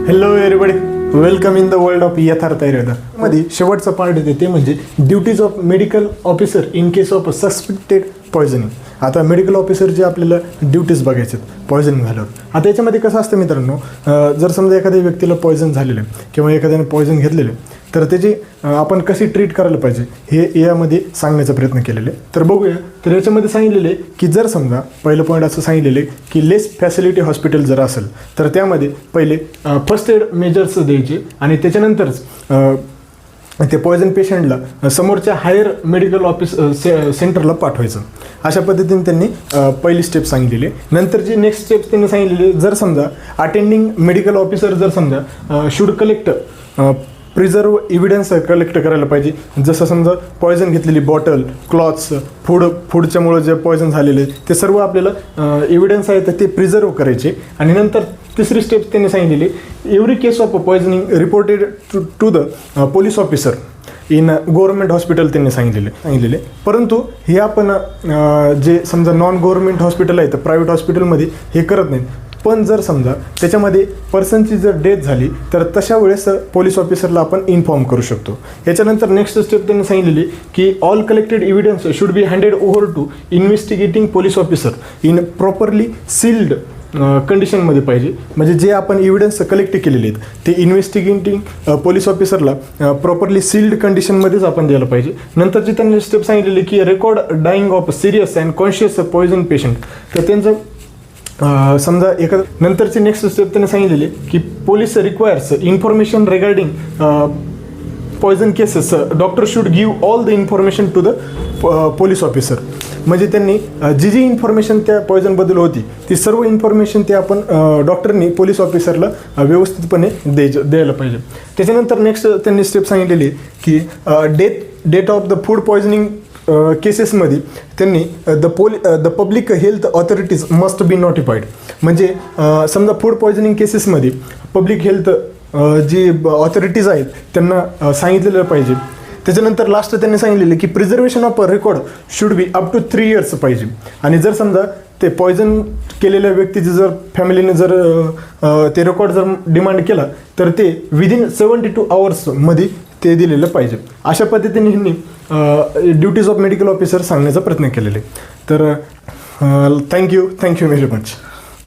Hello everybody, welcome in the world of यथार्थ आयुर्वेदा मध्ये शेवटचा पार्ट येते ते म्हणजे duties of medical officer in case of suspected poisoning. आता मेडिकल ऑफिसर जे आपल्याला ड्युटीज बघायचे पॉयझनिंग झाल्यावर. आता याच्यामध्ये कसं असतं मित्रांनो, जर समजा एखाद्या व्यक्तीला पॉयझन झालेलं आहे किंवा एखाद्याने पॉयझन घेतलेलं आहे तर त्याची आपण कशी ट्रीट करायला पाहिजे हे यामध्ये सांगण्याचा प्रयत्न केलेला आहे. तर बघूया. तर याच्यामध्ये सांगितलेलं आहे की जर समजा पहिलं पॉईंट असं सांगितलेलं आहे की लेस फॅसिलिटी हॉस्पिटल जर असेल तर त्यामध्ये पहिले फर्स्ट एड मेजर्स द्यायचे आणि त्याच्यानंतरच ते पॉयझन पेशंटला समोरच्या हायर मेडिकल ऑफिस सेंटरला पाठवायचं. अशा पद्धतीने त्यांनी पहिली स्टेप सांगितलेली. नंतरची नेक्स्ट स्टेप त्यांनी सांगितलेली, जर समजा अटेंडिंग मेडिकल ऑफिसर जर समजा should collect preserve evidence collect करायला पाहिजे. जसं समजा पॉयझन घेतलेली बॉटल, क्लॉथ्स, फूडच्यामुळं जे पॉयझन झालेले ते सर्व आपल्याला एव्हिडन्स आहे तर ते प्रिझर्व करायचे. आणि नंतर तिसरी स्टेप त्यांनी सांगितलेली, every case of poisoning reported to the police officer in government hospital त्यांनी सांगितलेले. परंतु हे आपण जे समजा नॉन गव्हर्नमेंट हॉस्पिटल आहे तर प्रायव्हेट हॉस्पिटलमध्ये हे करत नाहीत. पण जर समजा त्याच्यामध्ये पर्सनची जर डेथ झाली तर तशा वेळेस पोलीस ऑफिसरला आपण इन्फॉर्म करू शकतो. याच्यानंतर नेक्स्ट स्टेप त्यांनी सांगितलेली की all collected evidence should be handed over to investigating police officer in properly sealed कंडिशनमध्ये पाहिजे. म्हणजे जे आपण इव्हिडन्स कलेक्ट केलेले आहेत ते इन्व्हेस्टिगेटिंग पोलीस ऑफिसरला प्रॉपरली सील्ड कंडिशनमध्येच आपण द्यायला पाहिजे. नंतरची त्यांनी स्टेप सांगितलेली की record dying of serious and conscious poison patient. तर त्यांचं समजा नंतरची नेक्स्ट स्टेप त्यांनी सांगितलेली की police requires information regarding poison cases doctor should give all the information to the police officer. म्हणजे त्यांनी जी इन्फॉर्मेशन त्या पॉयझनबद्दल होती ती सर्व इन्फॉर्मेशन ते आपण डॉक्टरनी पोलीस ऑफिसरला व्यवस्थितपणे द्यायला पाहिजे. त्याच्यानंतर नेक्स्ट त्यांनी स्टेप सांगितलेली की date of the food poisoning केसेसमध्ये त्यांनी the public health authorities must be notified. म्हणजे समजा फूड पॉयझनिंग केसेसमध्ये पब्लिक हेल्थ जी ऑथॉरिटीज आहेत त्यांना सांगितलेलं पाहिजे. त्याच्यानंतर लास्ट त्यांनी सांगितलेलं की preservation of record should be up to 3 years पाहिजे. आणि जर समजा ते पॉयझन केलेल्या व्यक्तीचे जर फॅमिलीने जर ते रेकॉर्ड जर डिमांड केला तर ते विदिन 72 hours मध्ये ते दिलेलं पाहिजे. अशा पद्धतीने ह्यांनी ड्युटीज ऑफ मेडिकल ऑफिसर सांगण्याचा प्रयत्न केलेले. तर थँक्यू व्हेरी मच.